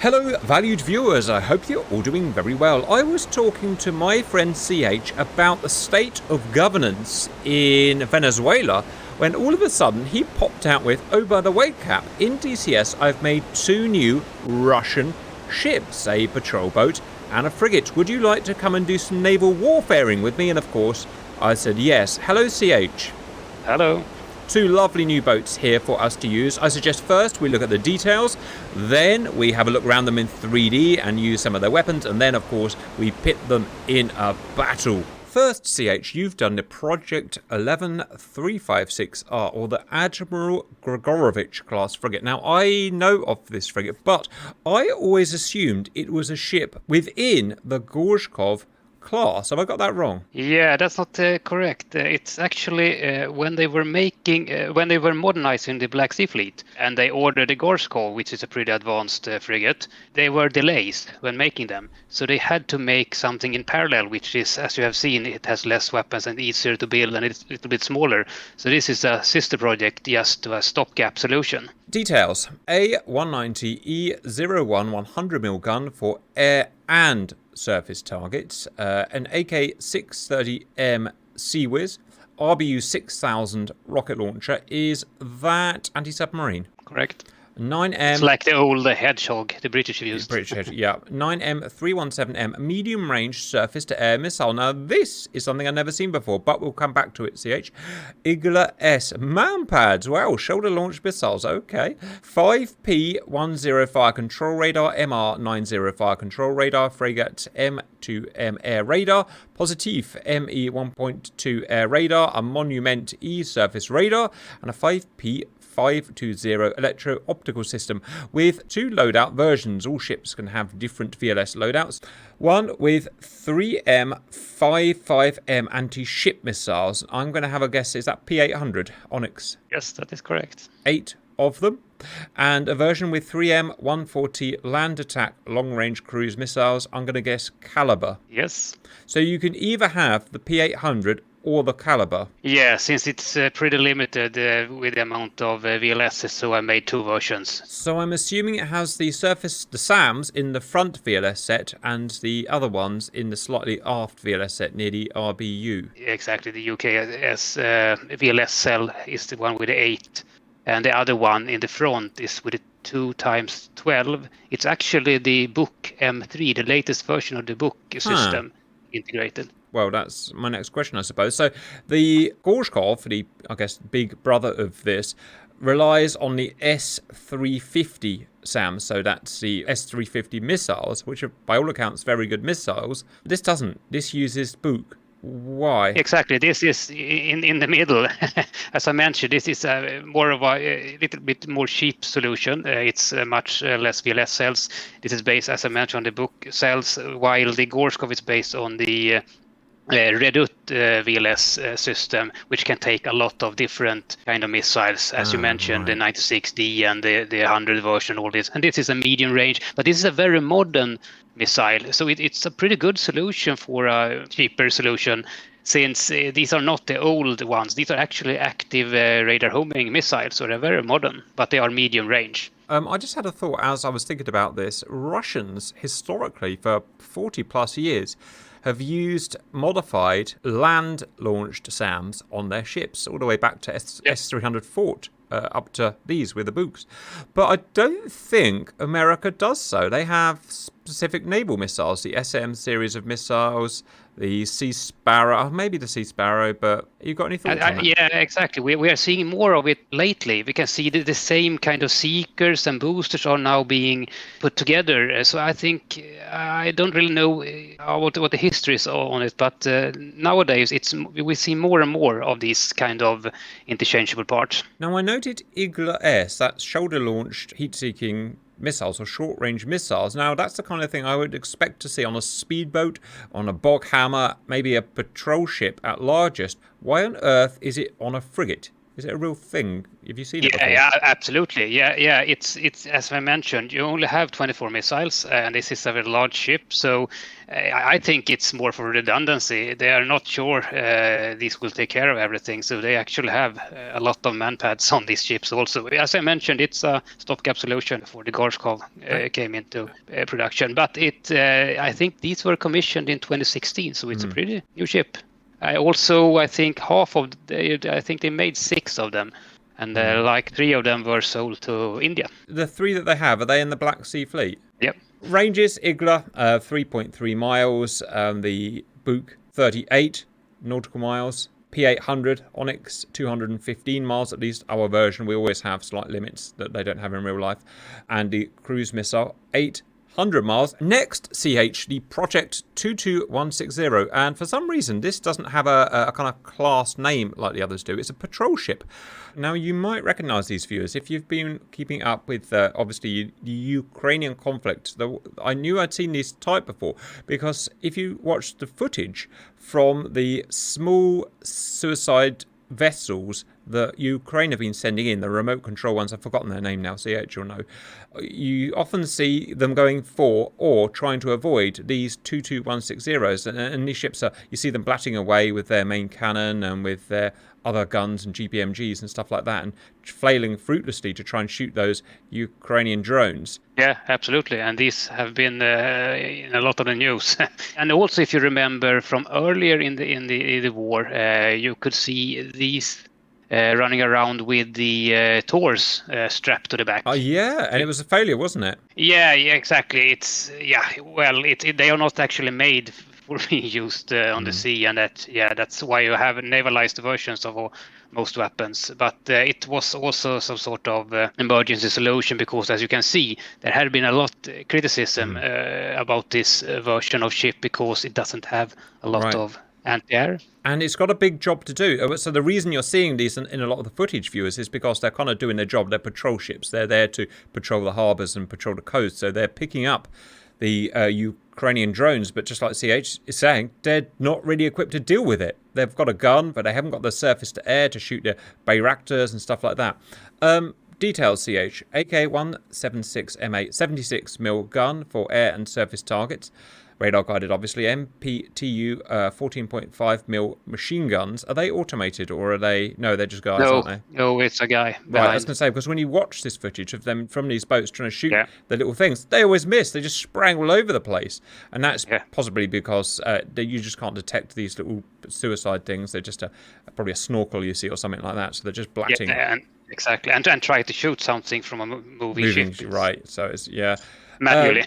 Hello, valued viewers. I hope you're all doing very well. I was talking to my friend CH about the state of governance in Venezuela when all of a sudden he popped out with, oh, by the way, Cap, in DCS I've made 2 new Russian ships, a patrol boat and a frigate. Would you like to come and do some naval warfaring with me? And of course, I said yes. Hello, CH. Hello. 2 lovely new boats here for us to use. I suggest first we look at the details, then we have a look around them in 3D and use some of their weapons, and then of course we pit them in a battle. First, CH, you've done the Project 11356R, or the Admiral Grigorovich class frigate. Now, I know of this frigate, but I always assumed it was a ship within the Gorshkov class. Have I got that wrong? Yeah, that's not correct. It's actually when they were modernizing the Black Sea Fleet and they ordered the Gorshkov, which is a pretty advanced frigate, there were delays when making them. So they had to make something in parallel, which is, as you have seen, it has less weapons and easier to build and it's a little bit smaller. So this is a sister project, just a stopgap solution. Details. A190E01 100mm gun for air and surface targets, an AK-630M Seawiz, RBU 6000 rocket launcher. Is that anti-submarine? Correct. 9M. It's like the old Hedgehog the British used. British Hedgehog, yeah. 9M317M medium range surface to air missile. Now, this is something I've never seen before, but we'll come back to it, CH. Igla S man pads. Wow, shoulder launched missiles. Okay. 5P10 fire control radar, MR90 fire control radar, Frigate M2M air radar, Positif ME1.2 air radar, a Monument E surface radar, and a 5P520 electro-optical system with 2 loadout versions. All ships can have different VLS loadouts. One with 3M55M anti-ship missiles. I'm going to have a guess, is that P800 Onyx? Yes, that is correct. 8 of them. And a version with 3M140 land attack long-range cruise missiles. I'm going to guess Caliber. Yes. So you can either have the P800 or the Caliber. Yeah, since it's pretty limited with the amount of VLSs, so I made 2 versions. So I'm assuming it has the SAMs in the front VLS set and the other ones in the slightly aft VLS set near the RBU. Exactly, the UKS VLS cell is the one with the 8, and the other one in the front is with the 2x12. It's actually the Book M3, the latest version of the Book system integrated. Well, that's my next question, I suppose. So the Gorshkov, the, I guess, big brother of this, relies on the S350 SAM. So that's the S350 missiles, which are, by all accounts, very good missiles. This doesn't. This uses Buk. Why? Exactly. This is in the middle. As I mentioned, this is more of a little bit more cheap solution. It's much less VLS cells. This is based, as I mentioned, on the Buk cells, while the Gorshkov is based on the Redut VLS system, which can take a lot of different kind of missiles, as you mentioned, right. The 96D and the 100 version, all this. And this is a medium range, but this is a very modern missile. So it's a pretty good solution for a cheaper solution, since these are not the old ones. These are actually active radar homing missiles, so they're very modern, but they are medium range. I just had a thought as I was thinking about this. Russians, historically, for 40 plus years, have used modified land-launched SAMs on their ships, all the way back to S300 Fort, up to these with the Buks. But I don't think America does so. They have specific naval missiles, the SM series of missiles, the Sea Sparrow, maybe the Sea Sparrow, but you got any thoughts on that? Yeah, exactly. We are seeing more of it lately. We can see the same kind of seekers and boosters are now being put together. So I think, I don't really know what the history is on it, but nowadays we see more and more of these kind of interchangeable parts. Now I noted Igla S, that's shoulder-launched heat-seeking missiles or short-range missiles. Now, that's the kind of thing I would expect to see on a speedboat, on a bog hammer, maybe a patrol ship at largest. Why on earth is it on a frigate? Is it a real thing? Have you seen it before? Yeah, absolutely. Yeah. It's as I mentioned, you only have 24 missiles, and this is a very large ship. So I think it's more for redundancy. They are not sure this will take care of everything, so they actually have a lot of manpads on these ships. Also, as I mentioned, it's a stopgap solution for the Gorshkov came into production. But I think these were commissioned in 2016, so it's a pretty new ship. I think I think they made 6 of them. And like 3 of them were sold to India. The 3 that they have, are they in the Black Sea Fleet? Yep. Ranges, Igla, 3.3 miles. The Buk, 38 nautical miles. P800, Onyx, 215 miles. At least our version, we always have slight limits that they don't have in real life. And the cruise missile, 800 miles. Next, CH, the Project 22160. And for some reason, this doesn't have a kind of class name like the others do. It's a patrol ship. Now, you might recognize these viewers if you've been keeping up with, obviously, the Ukrainian conflict. I knew I'd seen this type before, because if you watch the footage from the small suicide vessels that Ukraine have been sending in, the remote control ones, I've forgotten their name now, CH will know, you often see them going for or trying to avoid these 22160s, and these ships you see them blatting away with their main cannon and with their other guns and GPMGs and stuff like that, and flailing fruitlessly to try and shoot those Ukrainian drones. Yeah, absolutely. And these have been in a lot of the news. And also, if you remember from earlier in the war, you could see these running around with the Tors strapped to the back. Oh yeah, and it was a failure, wasn't it? Yeah, exactly. They are not actually made for being used on the sea, and that's why you have navalized versions of most weapons. But it was also some sort of emergency solution, because, as you can see, there had been a lot of criticism about this version of ship, because it doesn't have a lot of anti-air. And it's got a big job to do. So the reason you're seeing these in a lot of the footage, viewers, is because they're kind of doing their job. They're patrol ships. They're there to patrol the harbours and patrol the coast. So they're picking up the Ukrainian drones. But just like CH is saying, they're not really equipped to deal with it. They've got a gun, but they haven't got the surface to air to shoot the Bayraktars and stuff like that. Details, CH. AK-176 M8, 76mm gun for air and surface targets. Radar guided, obviously. MPTU 14.5mm machine guns. Are they automated, or are they? No, they're just guys, aren't they? No, it's a guy behind. Right, I was going to say, because when you watch this footage of them from these boats trying to shoot the little things, they always miss. They just sprang all over the place. And that's possibly because you just can't detect these little suicide things. They're just probably a snorkel you see or something like that. So they're just blatting. Yeah, exactly. And try to shoot something from a moving ship. Right, so it's, manually.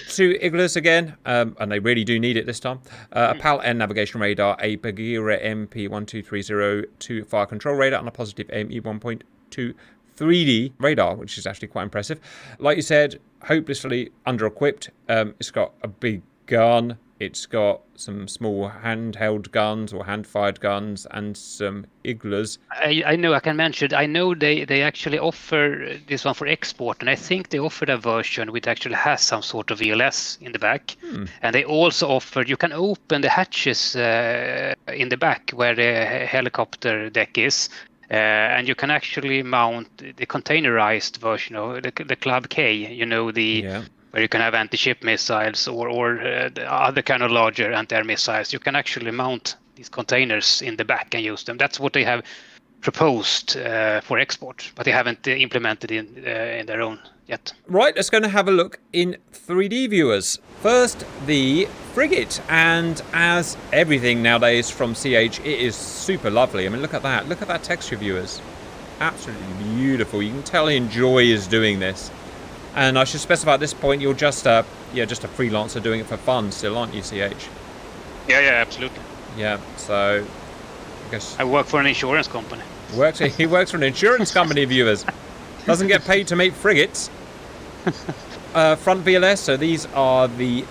2 Iglas again, and they really do need it this time. A PAL-N navigation radar, a Bagheera MP-1230 fire control radar, and a positive ME 1.2 3D radar, which is actually quite impressive. Like you said, hopelessly under-equipped. It's got a big gun. It's got some small handheld guns or hand-fired guns and some Iglas. I know, I can mention, I know they actually offer this one for export, and I think they offered a version which actually has some sort of VLS in the back. And they also offered, you can open the hatches in the back where the helicopter deck is, and you can actually mount the containerized version of the Club K, where you can have anti-ship missiles or the other kind of larger anti-air missiles. You can actually mount these containers in the back and use them. That's what they have proposed for export, but they haven't implemented in their own yet. Right, let's go and have a look in 3D, viewers. First, the Frigate, and as everything nowadays from CH, it is super lovely. I mean, look at that. Look at that texture, viewers. Absolutely beautiful. You can tell he enjoys doing this. And I should specify at this point, you're just a freelancer doing it for fun still, aren't you, CH? Yeah, absolutely. Yeah, so I guess I work for an insurance company. He works for an insurance company, viewers. Doesn't get paid to make frigates. Front VLS, so these are the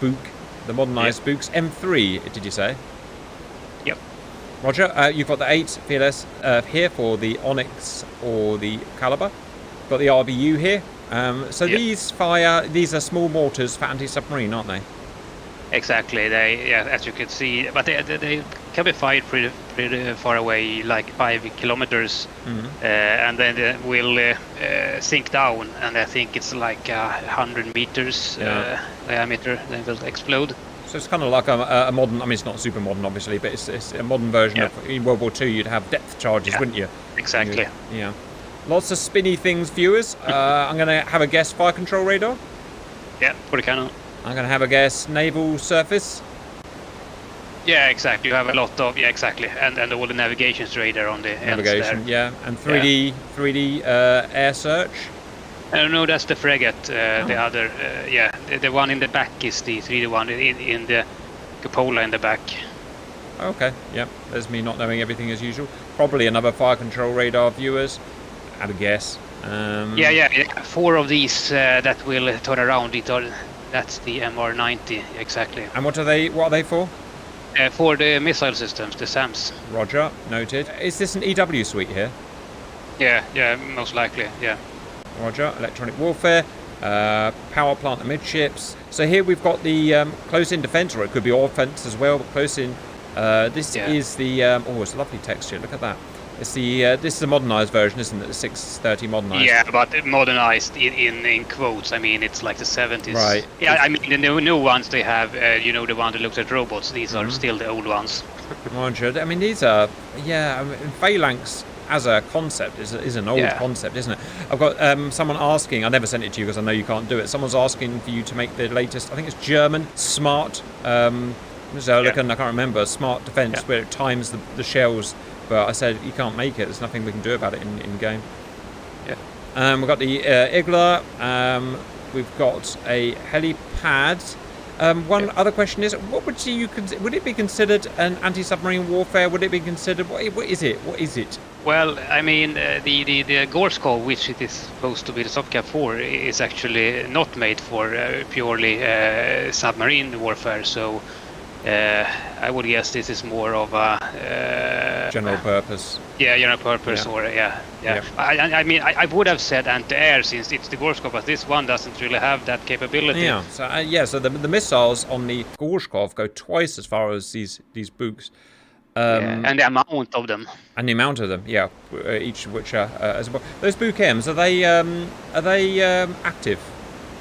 Buk, the modernised Buks. M3, did you say? Yep. Roger. You've got the 8 VLS here for the Onyx or the Caliber. Got the RBU here. These are small mortars for anti-submarine, aren't they? Exactly. They, as you can see, but they can be fired pretty far away, like 5 kilometers, and then they will sink down, and I think it's like 100 meters diameter. They will explode. So it's kind of like a modern. I mean, it's not super modern, obviously, but it's a modern version of in World War II. You'd have depth charges, wouldn't you? Exactly. Yeah. Lots of spinny things, viewers. I'm going to have a guess. Fire control radar. Yeah, for the cannon. I'm going to have a guess. Naval surface. Yeah, exactly. You have a lot of exactly, and all the navigation's radar on the navigation. Ends there. And 3D air search. No, that's the Frigate. The other, the one in the back is the 3D one in the cupola in the back. Okay, yep. There's me not knowing everything as usual. Probably another fire control radar, viewers. Have a guess. 4 of these that will turn around. That's the MR90 exactly. And what are they for? For the missile systems, the SAMs. Roger, noted. Is this an EW suite here? Yeah, most likely, yeah. Roger, electronic warfare, power plant amidships. So here we've got the close-in defence, or it could be offence as well, but close-in. This is the... it's a lovely texture, look at that. It's the this is the modernised version, isn't it? The 630 modernised. Yeah, but modernised in quotes. I mean, it's like the 70s. Right. Yeah, I mean, the new ones they have, the one that looks at robots, these are still the old ones. Roger. I mean, these are... Yeah, I mean, phalanx as a concept is an old concept, isn't it? I've got someone asking, I never sent it to you because I know you can't do it. Someone's asking for you to make the latest, I think it's German, smart, I can't remember, smart defence where it times the shells. But I said, you can't make it. There's nothing we can do about it in game. Yeah. We've got the Igla. We've got a helipad. One other question is, what would it be considered an anti-submarine warfare? Would it be considered, what is it? What is it? Well, I mean, the Gorskov, which it is supposed to be the Sopcap 4, is actually not made for purely submarine warfare. So I would guess this is more of a general purpose. Yeah, general purpose, or I mean, I would have said anti-air since it's the Gorskov, but this one doesn't really have that capability. Yeah. So the missiles on the Gorshkov go twice as far as these Buks. And the amount of them. And the amount of them, each of which are as well. Those Buk Ms, are they active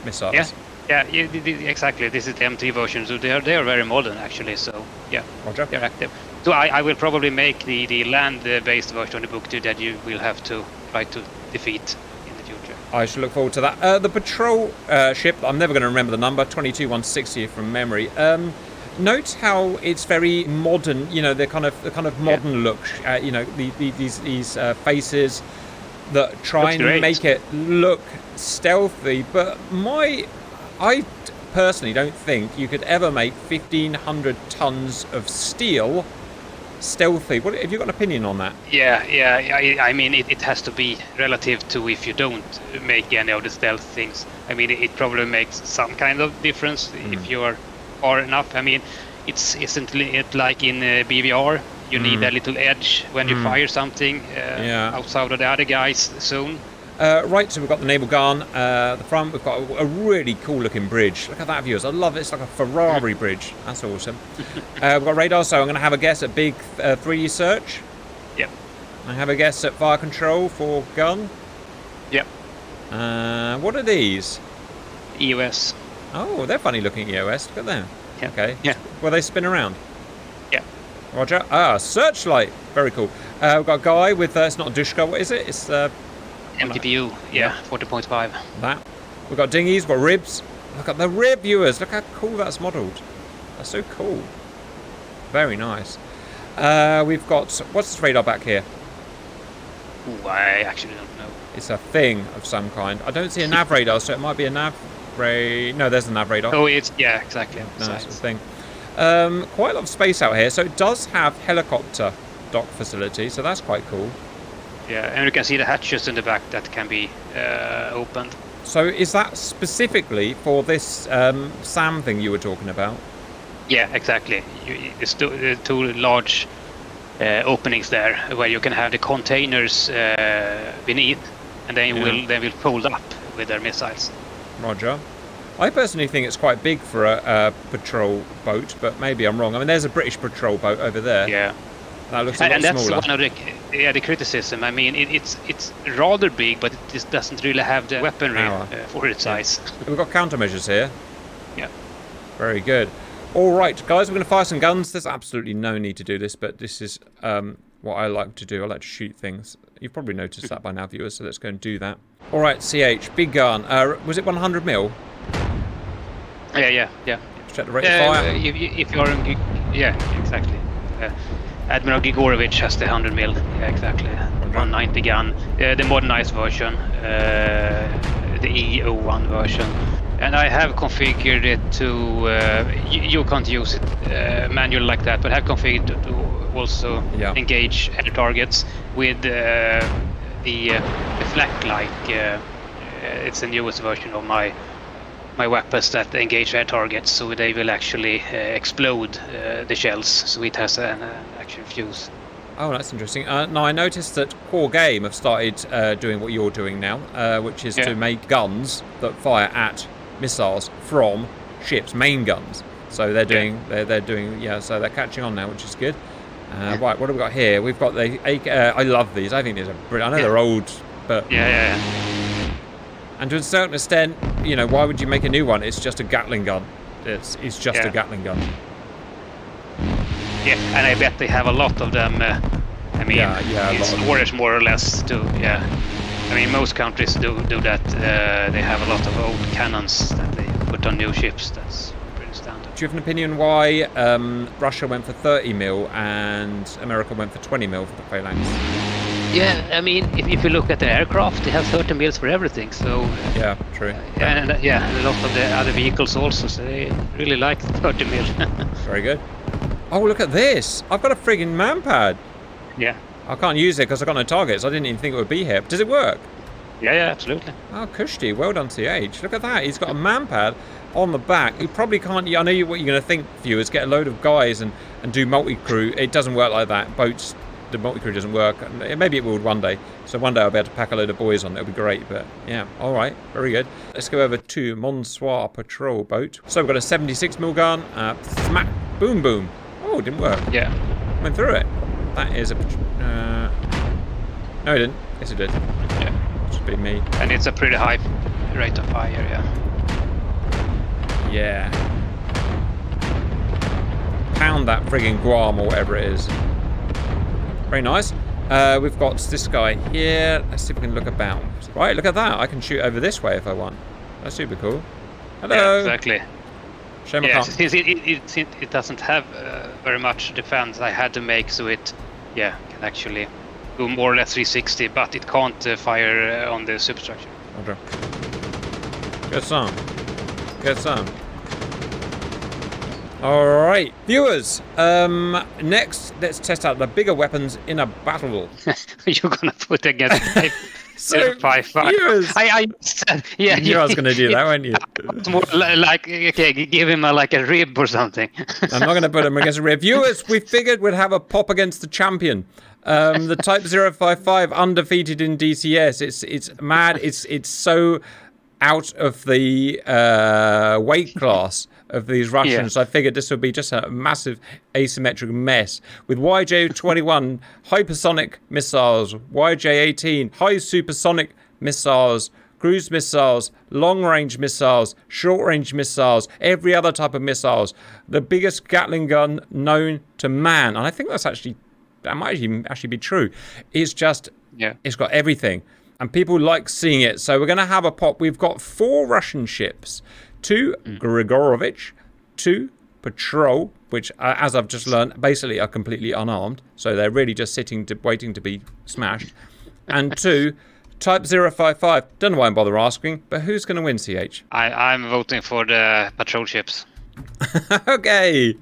missiles? Yeah. Yeah, exactly. This is the M3 version, so they are very modern actually. So yeah, Roger. They're active. So I will probably make the land-based version of the book too, that you will have to try to defeat in the future. I shall look forward to that. The patrol ship, I'm never going to remember the number, 22160 from memory. Note how it's very modern. You know, the kind of modern look. These faces that try and make it look stealthy, but I personally don't think you could ever make 1,500 tons of steel stealthy. What have you got an opinion on that? Yeah. I mean, it has to be relative to if you don't make any of the stealth things. I mean, it probably makes some kind of difference if you are far enough. I mean, isn't it like in BVR? You need a little edge when you fire something outside of the other guy's zone. Right, so we've got the naval gun, the front, we've got a really cool looking bridge. Look at that, viewers, I love it, it's like a Ferrari bridge, that's awesome. We've got radar, so I'm going to have a guess at big 3D search. Yep. I have a guess at fire control for gun. Yep. What are these? EOS. Oh, they're funny looking EOS, look at them. Yeah. Okay. Yeah. Will they spin around? Yeah. Roger. Searchlight, very cool. We've got a guy with, it's not a Dushka, what is it? It's MTPU, 40.5. That. We've got dinghies, we've got ribs. Look at the rib, viewers. Look how cool that's modelled. That's so cool. Very nice. We've got... What's this radar back here? Ooh, I actually don't know. It's a thing of some kind. I don't see a nav radar, so it might be a nav radar. No, there's a nav radar. Oh, it's... Yeah, exactly. No, that's the thing. Quite a lot of space out here. So it does have helicopter dock facility, so that's quite cool. Yeah, and you can see the hatches in the back that can be opened. So is that specifically for this SAM thing you were talking about? Yeah, exactly. There's two large openings there where you can have the containers beneath, and they will fold up with their missiles. Roger. I personally think it's quite big for a patrol boat, but maybe I'm wrong. I mean, there's a British patrol boat over there. Yeah. That looks a lot that's smaller. one of the criticism. I mean, it's rather big, but it just doesn't really have the weaponry for its size. We've got countermeasures here. Yeah. Very good. All right, guys, we're going to fire some guns. There's absolutely no need to do this, but this is what I like to do. I like to shoot things. You've probably noticed that by now, viewers, so let's go and do that. All right, CH, big gun. Was it 100 mil? Yeah. Let's check the rate of fire. If you're in... Yeah, exactly. Admiral Grigorovich has the 100 mil. Yeah, exactly. 190 gun. The modernized version. The EO1 version. And I have configured it to... you can't use it manually like that, but I have configured to also engage air targets with the flak-like. It's the newest version of my weapons that engage air targets, so they will actually explode the shells, so it has an actual fuse. Oh, that's interesting. Now, I noticed that Core Game have started doing what you're doing now, which is to make guns that fire at missiles from ships, main guns. So they're doing, so they're catching on now, which is good. Right, what have we got here? We've got the I love these. I think these are brilliant. I know they're old, but and to a certain extent, you know, why would you make a new one? It's just a Gatling gun. It's just a Gatling gun. Yeah, and I bet they have a lot of them. I mean, it's orders more or less to. Yeah, I mean, most countries do that. They have a lot of old cannons that they put on new ships. That's pretty standard. Do you have an opinion why Russia went for 30 mil and America went for 20 mil for the phalanx? Yeah, I mean, if you look at the aircraft, they have 30 mils for everything. So yeah, true. And a lot of the other vehicles also. So they really like 30 mil. Very good. Oh, look at this! I've got a friggin' manpad. Yeah. I can't use it because I've got no targets. I didn't even think it would be here. Does it work? Yeah, absolutely. Oh, Kushti, well done, CH. Look at that. He's got a manpad on the back. You probably can't. I know what you're going to think, viewers. Get a load of guys and do multi-crew. It doesn't work like that. Boats. The multi-crew doesn't work. Maybe it will one day. So one day I'll be able to pack a load of boys on. It'll be great. But yeah, all right, very good. Let's go over to Monsoir Patrol Boat. So we've got a 76mm gun. Smack, boom, boom. Oh, it didn't work. Yeah. Went through it. That is a... no, it didn't. Yes, it did. Yeah. Should be me. And it's a pretty high rate of fire, Yeah. Pound that friggin' Guam or whatever it is. Very nice. We've got this guy here. Let's see if we can look about. Right, look at that. I can shoot over this way if I want. That's super cool. Hello. Yeah, exactly. Shame I can't. Since it doesn't have very much defense, I had to make so it, can actually go more or less 360, but it can't fire on the superstructure. Okay. Get some. Get some. Alright, viewers, next let's test out the bigger weapons in a battle. You're gonna put against 555. Viewers, I said, you knew I was gonna do that, weren't you? More like, okay, give him a rib or something. I'm not gonna put him against a rib. Viewers, we figured we'd have a pop against the champion. The Type 055 undefeated in DCS. It's mad. It's so out of the weight class of these Russians. I figured this would be just a massive asymmetric mess with YJ-21 hypersonic missiles, YJ-18 high supersonic missiles, cruise missiles, long-range missiles, short-range missiles, every other type of missiles. The biggest Gatling gun known to man. And I think that might actually be true. It's just, it's got everything. And people like seeing it. So we're going to have a pop. We've got 4 Russian ships. 2 Grigorovich, 2 Patrol, which, as I've just learned, basically are completely unarmed. So they're really just waiting to be smashed. And 2 Type 055. Don't know why I'm bother asking, but who's going to win, CH? I'm voting for the patrol ships. Okay,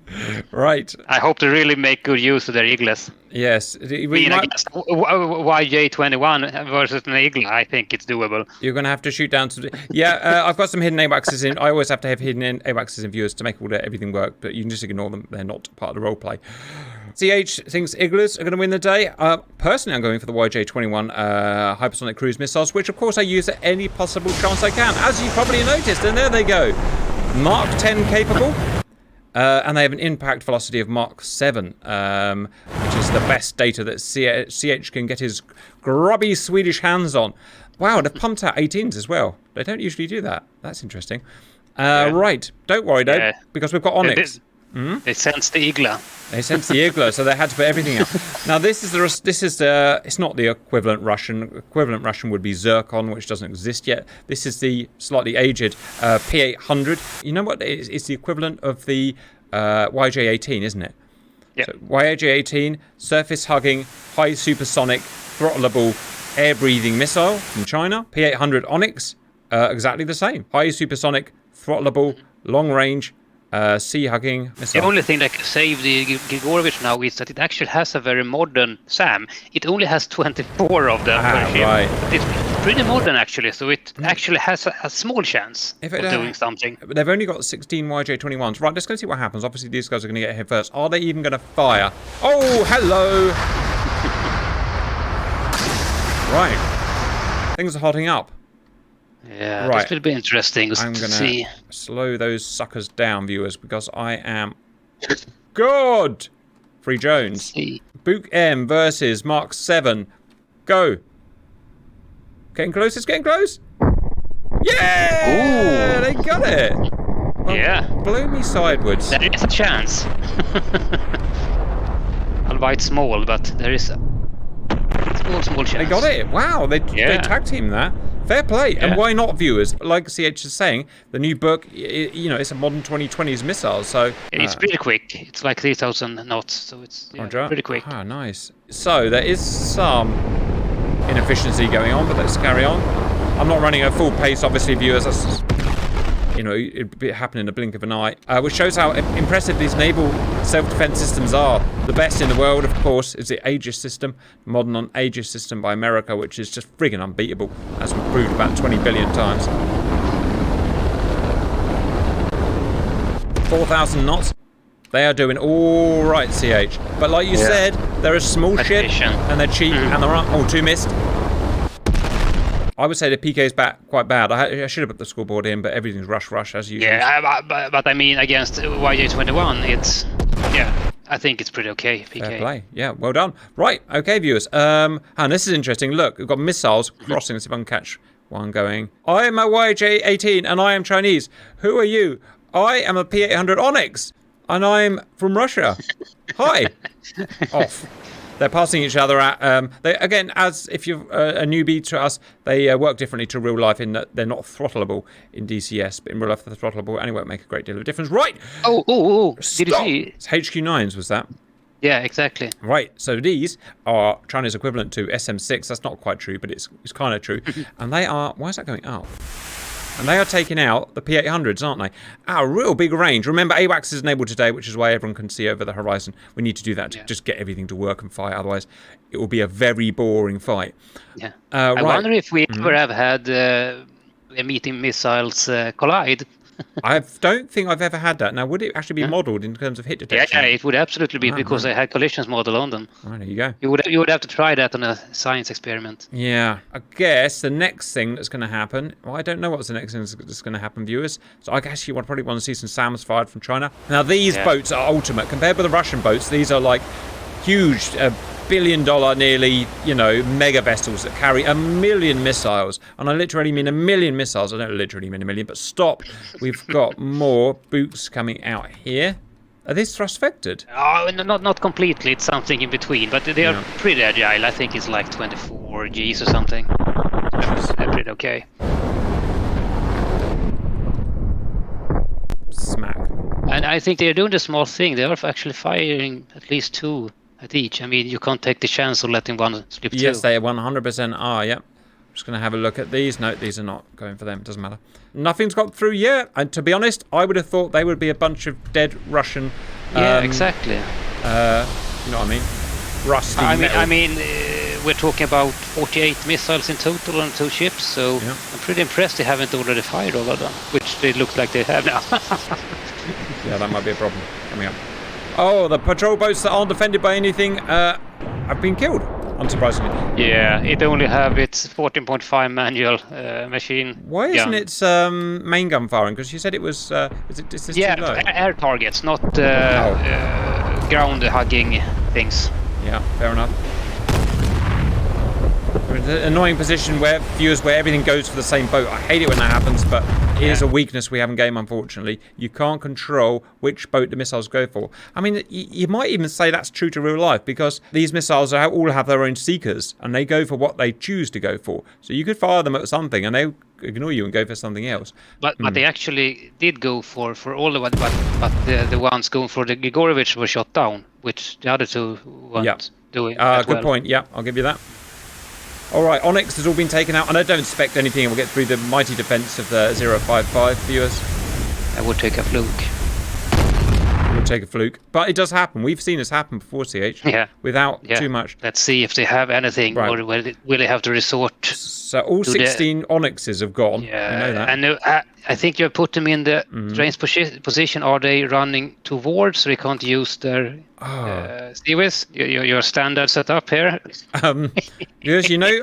right. I hope to really make good use of their eagles. Yes. YJ-21 versus an eagle, I think it's doable. You're going to have to shoot down some... Yeah, I've got some hidden AWACSes in. I always have to have hidden AWACSes in viewers to make everything work, but you can just ignore them. They're not part of the roleplay. CH thinks Igloos are going to win the day. Personally, I'm going for the YJ-21 hypersonic cruise missiles, which of course I use at any possible chance I can, as you probably noticed. And there they go. Mark 10 capable. And they have an impact velocity of Mach 7, which is the best data that CH can get his grubby Swedish hands on. Wow, they've pumped out 18s as well. They don't usually do that. That's interesting. Right, don't worry though, because we've got Onyx. They sense the Igla. They sense the Igla, so they had to put everything out. Now this is it's not the equivalent Russian. Equivalent Russian would be Zircon, which doesn't exist yet. This is the slightly aged P800. You know what? It's the equivalent of the YJ-18, isn't it? Yeah. So YJ-18, surface-hugging, high supersonic, throttleable, air-breathing missile from China. P800 Onyx, exactly the same. High supersonic, throttleable, long-range, sea-hugging missile. The only thing that can save the Grigorovich now is that it actually has a very modern SAM. It only has 24 of them per ship. Right. It's pretty modern actually, so it actually has a small chance of doing something. They've only got 16 YJ-21s. Right, let's go see what happens. Obviously, these guys are going to get hit first. Are they even going to fire? Oh, hello! Right. Things are hotting up. Yeah, right. This will be interesting I'm to going see. to slow those suckers down, viewers, because I am good. Free Jones. Book M versus Mark 7. Go. Getting close. It's getting close. Yeah! Ooh. They got it. Well, Yeah. Blow me sideways. There is a chance. Albeit small, but there is a small chance. They got it. Wow, they tag team that. Fair play. Yeah. And why not, viewers? Like CH is saying, the new book, it's a modern 2020s missile, so... It's pretty quick. It's like 3,000 knots, so it's pretty quick. Ah, nice. So, there is some inefficiency going on, but let's carry on. I'm not running at full pace, obviously, viewers. That's just, it'd happen in a blink of an eye. Which shows how impressive these naval self-defense systems are. The best in the world, of course, is the Aegis system, modern Aegis system by America, which is just friggin' unbeatable, as we've proved about 20 billion times. 4,000 knots. They are doing all right, CH. But like you said, they're a small ship, and they're cheap, and there aren't... Oh, 2 missed. I would say the PK's back quite bad. I should have put the scoreboard in, but everything's rush as usual. Yeah, but I mean, against YJ-21, it's... Yeah, I think it's pretty okay, PK. Fair play. Yeah, well done. Right, okay, viewers. And this is interesting. Look, we've got missiles crossing. Let's see if I can catch one going. I am a YJ-18, and I am Chinese. Who are you? I am a P800 Onyx, and I'm from Russia. Hi. Off. They're passing each other at, again, as if you're a newbie to us, they work differently to real life in that they're not throttleable in DCS, but in real life they're throttleable and it won't make a great deal of difference. Right! Oh, Stop. Did you see? It's HQ9s, was that? Yeah, exactly. Right, so these are China's equivalent to SM6. That's not quite true, but it's kind of true. And they are, why is that going up? And they are taking out the P800s, aren't they? At a real big range. Remember, AWACS is enabled today, which is why everyone can see over the horizon. We need to do that to just get everything to work and fight. Otherwise, it will be a very boring fight. Yeah. I wonder if we ever have had meeting missiles collide. I don't think I've ever had that. Now, would it actually be modelled in terms of hit detection? Yeah, it would absolutely be because they had collisions model on them. Oh, there you go. You would have to try that on a science experiment. Yeah, I guess the next thing that's going to happen. Well, I don't know what's the next thing that's going to happen, viewers. So I guess you probably want to see some SAMs fired from China. Now, these boats are ultimate compared with the Russian boats. These are like huge. Billion-dollar, nearly, mega vessels that carry 1 million missiles. And I literally mean 1 million missiles. I don't literally mean 1 million, but stop. We've got more boots coming out here. Are these thrust-vectored? Oh, not completely. It's something in between, but they are pretty agile. I think it's like 24 Gs or something. They're pretty okay. Smack. And I think they're doing the small thing. They are actually firing at least 2 at each. I mean, you can't take the chance of letting one slip through. Yes, they 100% are, yep. I'm just going to have a look at these. No, these are not going for them. It doesn't matter. Nothing's got through yet. And to be honest, I would have thought they would be a bunch of dead Russian... yeah, exactly. You know what I mean? Rusty I mean, we're talking about 48 missiles in total on 2 ships, so I'm pretty impressed they haven't already fired all of them, which they look like they have now. Yeah, that might be a problem coming up. Oh, the patrol boats that aren't defended by anything have been killed, unsurprisingly. Yeah, it only have its 14.5 manual machine. Why isn't its main gun firing? Because you said it was. Is this too low? Air targets, not ground hugging things. Yeah, fair enough. We're in an annoying position where everything goes for the same boat. I hate it when that happens, but it is a weakness we have in game, unfortunately. You can't control which boat the missiles go for. I mean, you might even say that's true to real life, because these missiles all have their own seekers, and they go for what they choose to go for. So you could fire them at something, and they ignore you and go for something else. But they actually did go for all of it, but the ones going for the Grigorovich were shot down, which the other two weren't doing. Good point. Yeah, I'll give you that. All right, Onyx has all been taken out, and I don't expect anything will get through the mighty defense of the 055 viewers. I would take a fluke. We'll take a fluke. But it does happen. We've seen this happen before, CH. Yeah. Without too much. Let's see if they have anything, or will they have to resort. So all 16 Onyxes have gone. Yeah, I know that. And I think you put them in the strange position. Are they running towards, so they can't use their CWIS? Your standard setup here. Viewers, I'm going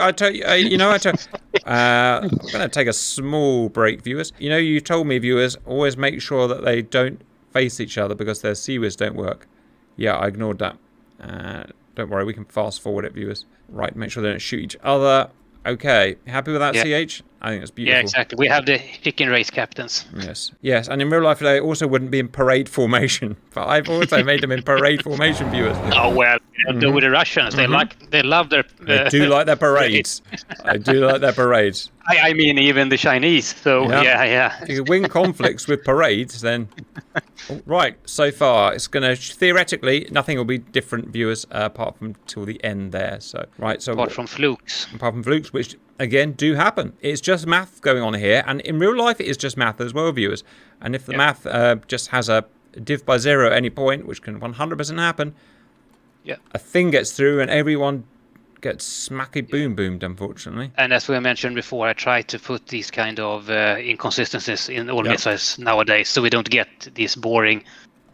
to take a small break, viewers. You told me, viewers, always make sure that they don't face each other because their CWIS don't work. Yeah, I ignored that. Don't worry, we can fast forward it, viewers. Right, make sure they don't shoot each other. Okay, happy with that, CH? I think it's beautiful. Yeah, exactly. We have the chicken race captains. Yes, and in real life they also wouldn't be in parade formation, but I've also made them in parade formation, viewers. Oh well, do with the Russians. They love their. They do like their parades. I do like their parades. I mean, even the Chinese. So yeah. If you win conflicts with parades, then right. So far, it's gonna theoretically nothing will be different, viewers, apart from till the end there. So apart from flukes, which again do happen. It's just math going on here, and in real life it is just math as well, viewers. And if the math just has a div by 0 at any point, which can 100% happen, a thing gets through and everyone gets smacky boomed, unfortunately. And as we mentioned before, I try to put these kind of inconsistencies in all missiles nowadays, so we don't get these boring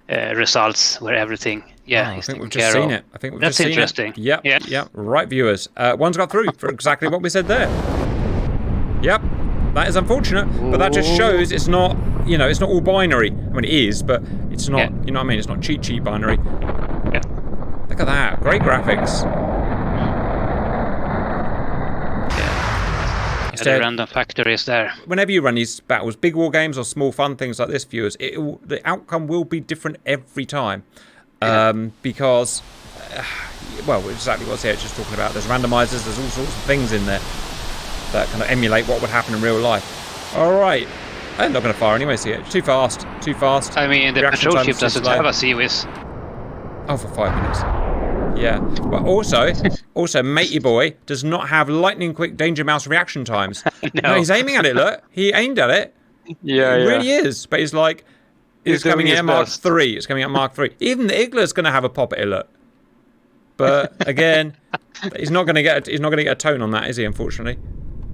results where everything I think we've just seen it. I think we've That's just seen interesting. It. Yep. Right, viewers. One's got through for exactly what we said there. Yep. That is unfortunate, but that just shows it's not, it's not all binary. I mean, it is, but it's not, you know what I mean? It's not cheat binary. Yeah. Look at that. Great graphics. The random factor is there. Whenever you run these battles, big war games or small fun things like this, viewers, the outcome will be different every time. Because, exactly what CH is talking about. There's randomizers, there's all sorts of things in there that kind of emulate what would happen in real life. All right. I'm not going to fire anyway, CH. Too fast. I mean, the patrol ship doesn't have a CWIS. Oh, for 5 minutes. Yeah. But also, matey boy does not have lightning quick danger mouse reaction times. No, he's aiming at it, look. He aimed at it. Yeah, He really is. But he's like, it's coming in at Mark 3. It's coming at Mark 3. Even the Igla's going to have a pop at it, look. But again, he's not going to get a tone on that, is he? Unfortunately.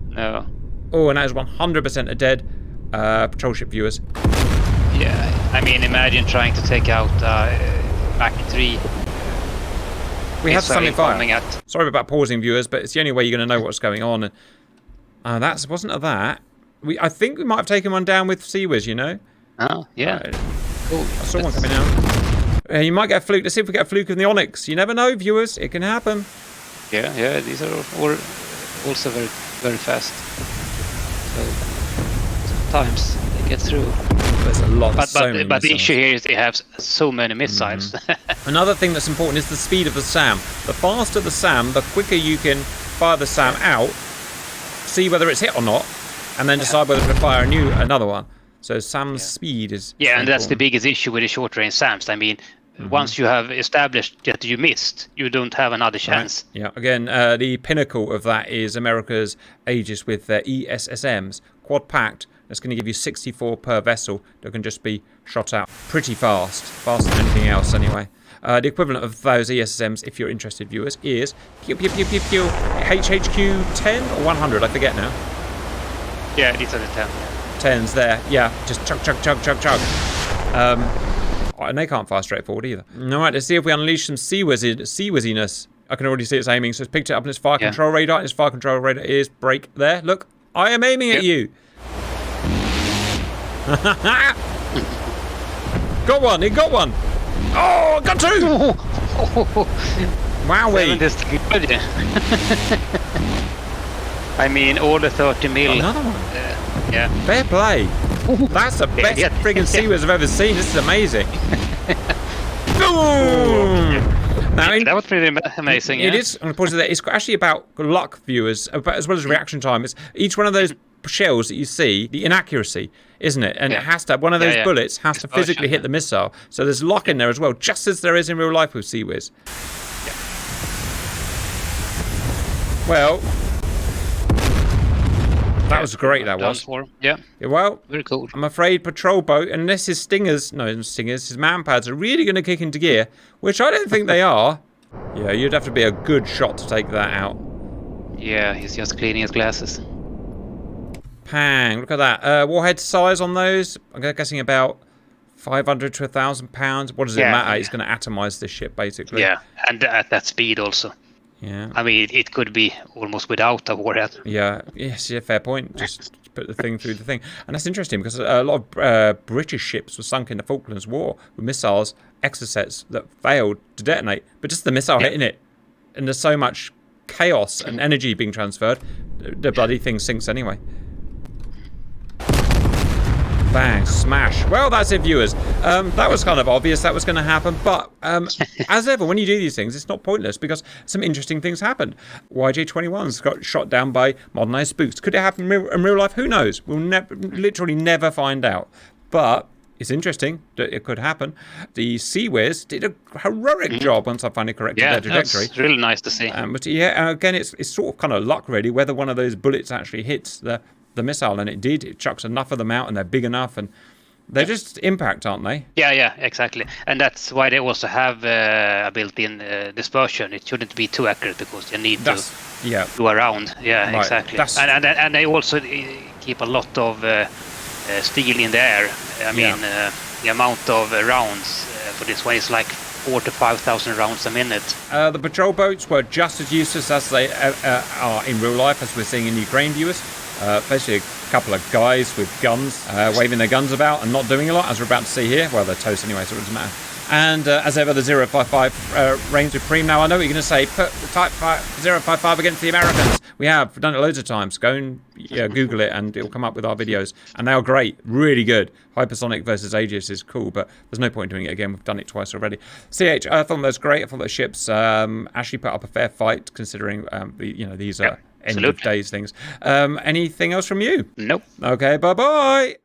No. Oh, and that is 100% a dead patrol ship, viewers. Yeah. I mean, imagine trying to take out Mach 3. We have something firing. At. Sorry about pausing, viewers, but it's the only way you're going to know what's going on. And that wasn't a that. I think we might have taken one down with CWIS, Oh, yeah. Cool. I saw one coming out. You might get a fluke. Let's see if we get a fluke in the Onyx. You never know, viewers. It can happen. Yeah. These are also very, very fast. So sometimes they get through. There's a lot. But the issue here is they have so many missiles. Another thing that's important is the speed of the SAM. The faster the SAM, the quicker you can fire the SAM out, see whether it's hit or not, and then decide whether to fire another one. So SAM's speed is and that's the biggest issue with the short-range SAMs. I mean, once you have established that you missed, you don't have another chance. Right. Yeah. Again, the pinnacle of that is America's Aegis with their ESSMs, quad-packed. That's going to give you 64 per vessel that can just be shot out pretty fast. Faster than anything else, anyway. The equivalent of those ESSMs, if you're interested, viewers, is HHQ 10 or 100? I forget now. Yeah, these are the 10. 10s there. Yeah, just chug. And they can't fire straight forward either. All right, let's see if we unleash some sea wizziness. I can already see it's aiming, so it's picked it up in its fire control radar. Its fire control radar is break there. Look, I am aiming at you. Got one, it got one. Oh, got two. Wowee. I mean, all the 30 mil. Another one. Yeah. Fair play. That's the best friggin' sea whiz I've ever seen. This is amazing. Boom! Now, that was pretty amazing. It is. Unfortunately, it's actually about luck, viewers, as well as reaction time. It's each one of those shells that you see, the inaccuracy, isn't it? And it has to. One of those bullets has to physically hit the missile. So there's luck in there as well, just as there is in real life with sea whiz. Well. That was great, that was. Yeah. Well, very cool. I'm afraid patrol boat, unless his his man pads are really going to kick into gear, which I don't think they are. Yeah, you'd have to be a good shot to take that out. Yeah, he's just cleaning his glasses. Pang, look at that. Warhead size on those, I'm guessing about 500 to 1,000 pounds. What does it matter? He's going to atomize this ship, basically. Yeah, and at that speed also. Yeah. I mean, it could be almost without a warhead. Yeah. Yes. Yeah. Fair point. Just put the thing through the thing, and that's interesting because a lot of British ships were sunk in the Falklands War with missiles, exocets that failed to detonate, but just the missile hitting it, and there's so much chaos and energy being transferred, the bloody thing sinks anyway. Bang, smash. Well, that's it, viewers. That was kind of obvious that was going to happen, but as ever, when you do these things, it's not pointless because some interesting things happened. YJ-21's got shot down by modernized spooks. Could it happen in real life? Who knows? We'll literally never find out. But it's interesting that it could happen. The Sea Whiz did a heroic job once I finally corrected their trajectory. Yeah, that's really nice to see. But yeah, again, it's sort of kind of luck, really, whether one of those bullets actually hits the missile, and it did. It chucks enough of them out, and they're big enough, and they're just impact, aren't they? Yeah, exactly. And that's why they also have a built-in dispersion. It shouldn't be too accurate because you need to go around. Yeah, right. Exactly. And they also keep a lot of steel in the air. I mean, the amount of rounds for this one is like 4,000 to 5,000 rounds a minute. The patrol boats were just as useless as they are in real life, as we're seeing in Ukraine, viewers. Basically a couple of guys with guns waving their guns about and not doing a lot, as we're about to see here. Well, they're toast anyway, so it doesn't matter. And as ever, the 055 reigns supreme. Now, I know what you're going to say, put the Type 055 against the Americans. We have. We've done it loads of times. Go and Google it, and it'll come up with our videos. And they are great, really good. Hypersonic versus Aegis is cool, but there's no point in doing it again. We've done it twice already. CH, I thought that was great. I thought the ships actually put up a fair fight, considering these are end of days things. Anything else from you? Nope. Okay, bye-bye.